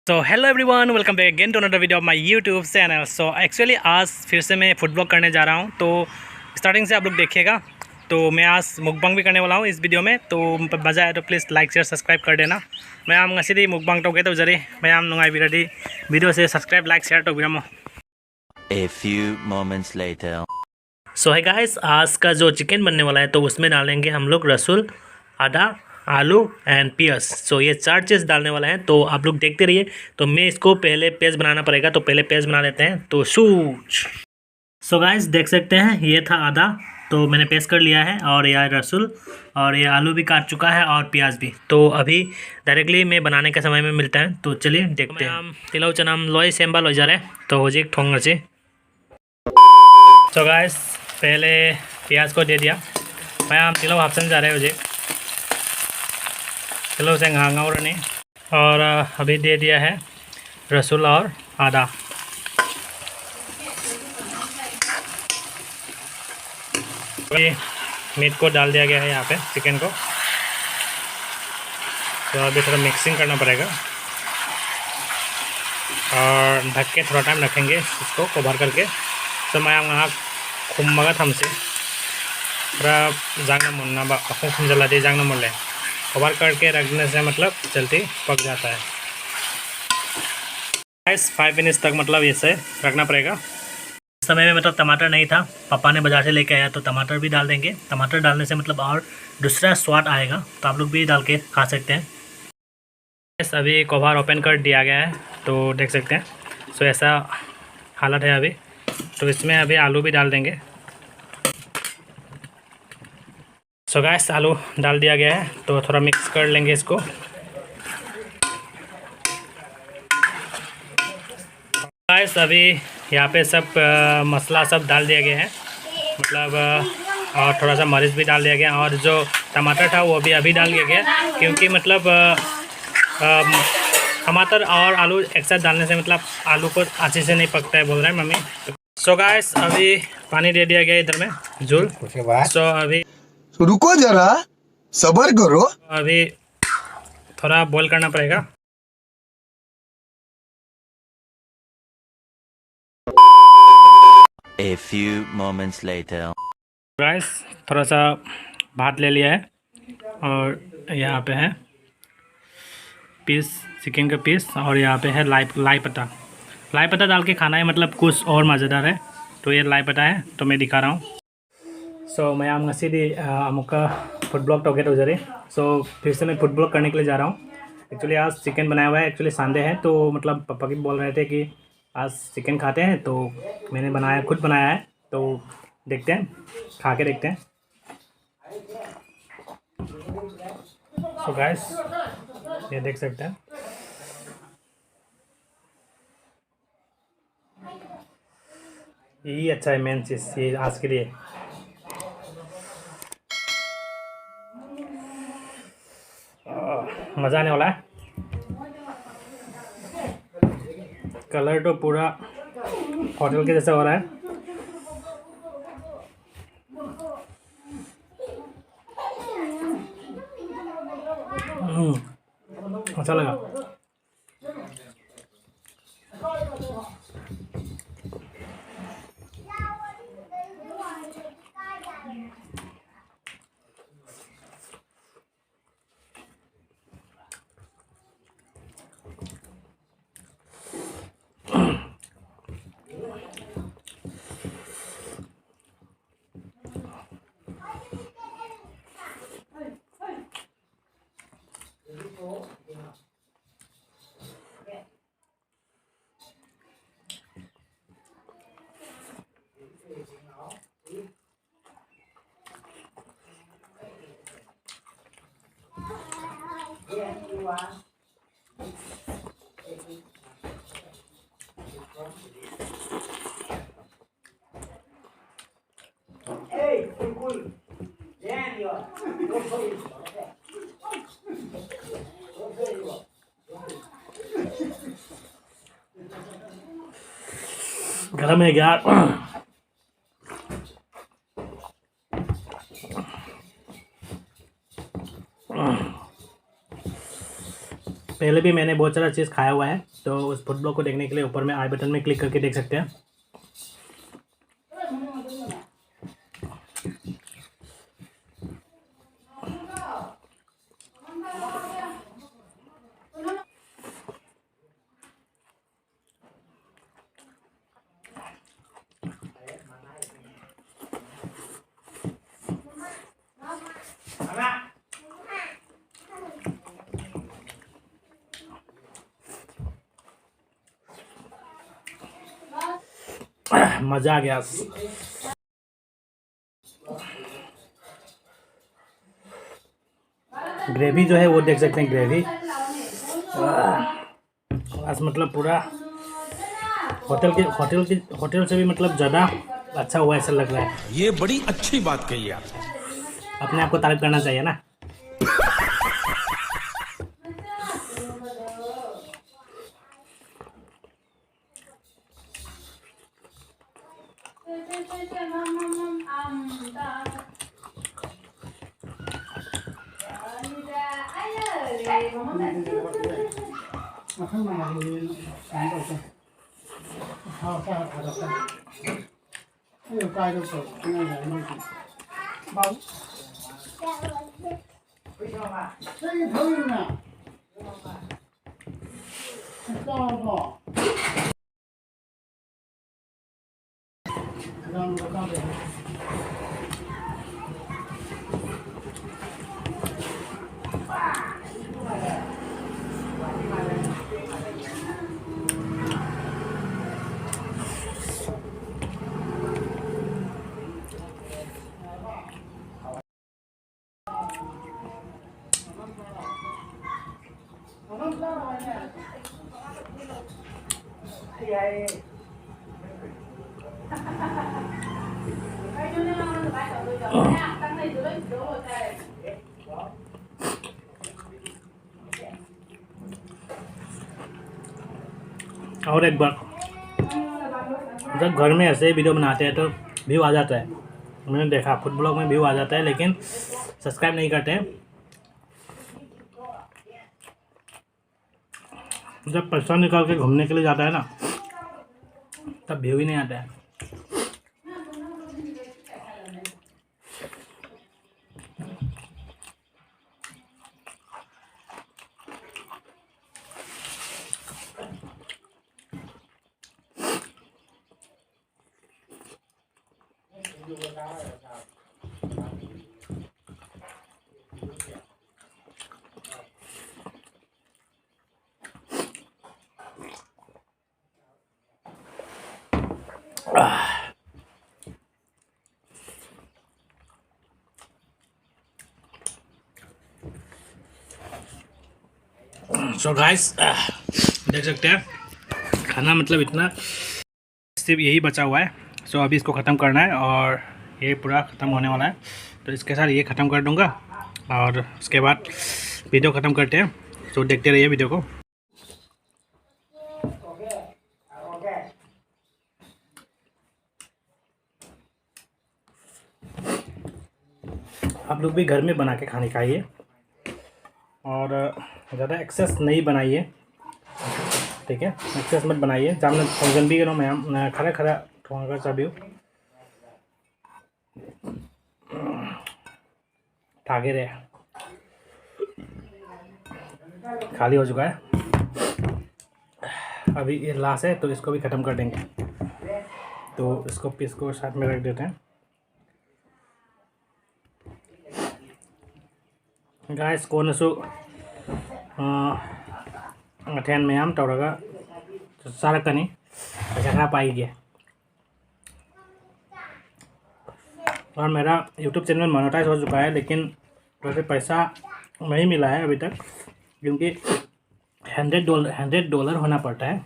So hello everyone, welcome back again to another video of my YouTube channel. So actually आज फिर से मैं food blog करने जा रहा हूँ, तो स्टार्टिंग से आप लोग देखिएगा। तो मैं आज मुकबांग भी करने वाला हूँ इस वीडियो में, तो मज़ा आए तो प्लीज़ लाइक शेयर सब्सक्राइब कर देना। मैं आम ngasi मुकबांग तो तो जरी मैं आम नुंगाई बिरदी वीडियो से सब्सक्राइब लाइक शेयर तो बिरमो। A few moments later. सो है गाइस, आज का जो चिकन बनने वाला है तो उसमें डालेंगे हम लोग रसूल, आदा, आलू एंड पियर्स। सो ये 4 चीज़ डालने वाला है, तो आप लोग देखते रहिए। तो मैं इसको पहले पेस्ट बनाना पड़ेगा, तो पहले पेस्ट बना लेते हैं। तो शूच। सो गाइस देख सकते हैं, ये था आदा, तो मैंने पेस्ट कर लिया है, और यह रसूल, और ये आलू भी काट चुका है, और प्याज भी। तो अभी डायरेक्टली मैं बनाने के समय में मिलता है, तो चलिए देखते हैं। तिलाउ चनाम लोई सेम्बा लोई जा रहे, तो हो जी ठोंग चे। सो गाइस पहले प्याज को दे दिया, मैं आम तिलो हाफसन जा रहे हो जी, तिलो से घांगा नहीं। और अभी दे दिया है रसूल और आदा। ये मीट को डाल दिया गया है यहाँ पे, चिकन को। तो अभी थोड़ा मिक्सिंग करना पड़ेगा, और ढक के थोड़ा टाइम रखेंगे इसको कवर करके। तो मैं वहाँ खुम्बगा हमसे पूरा जांगना मुन्ना खुम जला दे जांगना मुल्ले कवर करके रखने से मतलब जल्दी पक जाता है। 5 मिनट्स तक मतलब इसे रखना पड़ेगा। इस समय में मतलब टमाटर नहीं था, पापा ने बाज़ार से लेके आया, तो टमाटर भी डाल देंगे। टमाटर डालने से मतलब और दूसरा स्वाद आएगा, तो आप लोग भी डाल के खा सकते हैं। अभी कवर ओपन कर दिया गया है, तो देख सकते हैं। सो ऐसा हालत है अभी। तो इसमें अभी आलू भी डाल देंगे। सो गाइस आलू डाल दिया गया है, तो थोड़ा मिक्स कर लेंगे इसको। गाइस अभी यहाँ पे सब मसाला सब डाल दिया गया है, मतलब और थोड़ा सा मरीच भी डाल दिया गया, और जो टमाटर था वो भी अभी डाल दिया गया, क्योंकि मतलब टमाटर और आलू एक साथ डालने से मतलब आलू को अच्छे से नहीं पकता है, बोल रहे हैं मम्मी। सो गाइस अभी पानी दे दिया गया इधर में झूल। सो अभी रुको जरा, सबर करो। अभी थोड़ा बॉईल करना पड़ेगा। A few moments later. Guys थोड़ा सा भात ले लिया है, और यहाँ पे है पीस, चिकन का पीस, और यहाँ पे है लाई पत्ता। लाई पत्ता डाल के खाना है मतलब कुछ और मज़ेदार है। तो ये लाई पत्ता है, तो मैं दिखा रहा हूँ। सो मैं आम ngasi di amuka food blog टोगे तो जरे। सो फिर से मैं फूड ब्लॉग करने के लिए जा रहा हूँ। एक्चुअली आज चिकन बनाया हुआ है, एक्चुअली संडे है, तो मतलब पापा भी बोल रहे थे कि आज चिकन खाते हैं, तो मैंने बनाया, खुद बनाया है। तो देखते हैं, खा के देखते हैं। सो गाइस ये देख सकते हैं, यही अच्छा है मेन चीज़ ये आज के लिए। मज़ा आने वाला है। कलर तो पूरा होटल के जैसा हो रहा है। अच्छा लगा। गरम है यार। पहले भी मैंने बहुत सारा चीज़ खाया हुआ है, तो उस फूड ब्लॉग को देखने के लिए ऊपर में आई बटन में क्लिक करके देख सकते हैं। मज़ा आ गया। ग्रेवी जो है वो देख सकते हैं, ग्रेवी बस मतलब पूरा होटल से भी मतलब ज़्यादा अच्छा हुआ ऐसा लग रहा है। ये बड़ी अच्छी बात कही आप। अपने आप को तारीफ करना चाहिए ना। और एक बार जब घर में ऐसे ही वीडियो बनाते हैं तो व्यू आ जाता है। मैंने देखा फूड ब्लॉग में व्यू आ जाता है, लेकिन सब्सक्राइब नहीं करते हैं। जब पैसा निकाल के घूमने के लिए जाता है ना, तब व्यू ही नहीं आता है। सो गाइस देख सकते हैं खाना मतलब इतना सिर्फ यही बचा हुआ है। सो अभी इसको ख़त्म करना है और ये पूरा ख़त्म होने वाला है, तो इसके साथ ये ख़त्म कर दूंगा और उसके बाद वीडियो ख़त्म करते हैं। सो देखते रहिए वीडियो को। आप लोग भी घर में बना के खाने खाइए और ज़्यादा एक्सेस नहीं बनाइए, ठीक है? एक्सेस मत बनाइए। जामने फंक्शन भी करो मैं खरा खरा ठोंगा चाबी ठागे रहे खाली हो चुका है। अभी ये लास्ट है, तो इसको भी ख़त्म कर देंगे। तो इसको पीस को साथ में रख देते हैं। गाइस कोनसु अथेन मैम तौरगा सारकनी पैसा पाएगी। और मेरा YouTube चैनल मोनेटाइज हो चुका है, लेकिन वैसे पैसा नहीं मिला है अभी तक, क्योंकि $100 होना पड़ता है।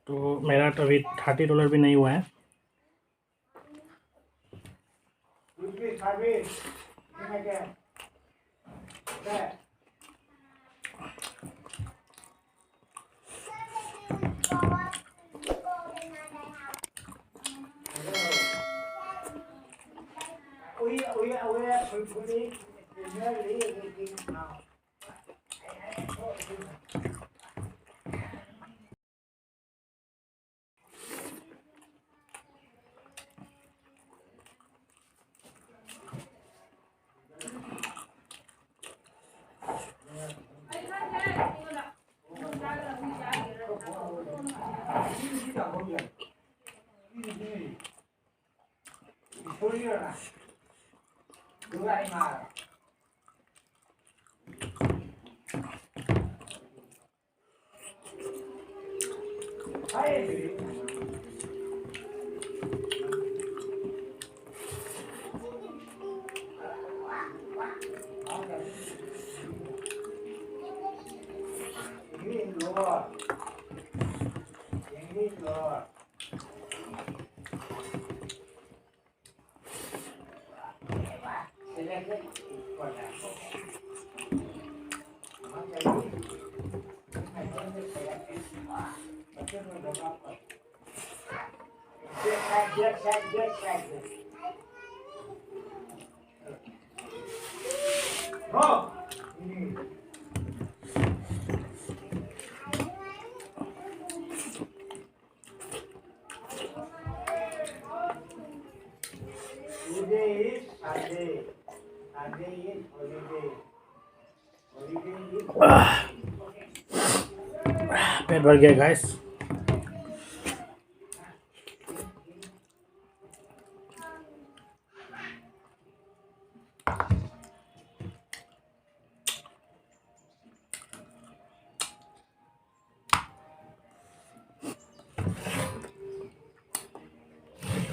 तो मेरा तो अभी $30 भी नहीं हुआ है। पेट भर गया guys.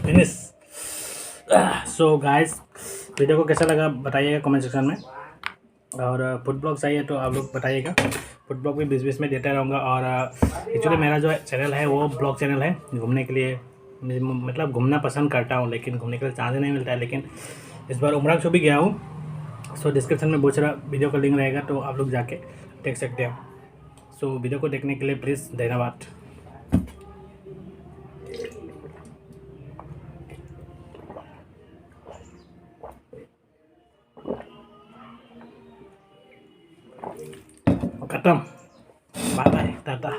Finish. So guys, video को कैसा लगा बताइएगा कमेंट सेक्शन में, और फूड ब्लॉग चाहिए तो आप लोग बताइएगा। फूड ब्लॉग भी बीच में देता रहूँगा। और एक्चुअली मेरा जो चैनल है वो ब्लॉग चैनल है, घूमने के लिए, मतलब घूमना पसंद करता हूँ लेकिन घूमने के लिए चांस नहीं मिलता है। लेकिन इस बार उमरा शो भी गया हूँ। सो डिस्क्रिप्शन में बहुत सारा वीडियो का लिंक रहेगा, तो आप लोग जाके देख सकते हैं। सो वीडियो को देखने के लिए प्लीज़ धन्यवाद। खत्म। Bye bye, Tata.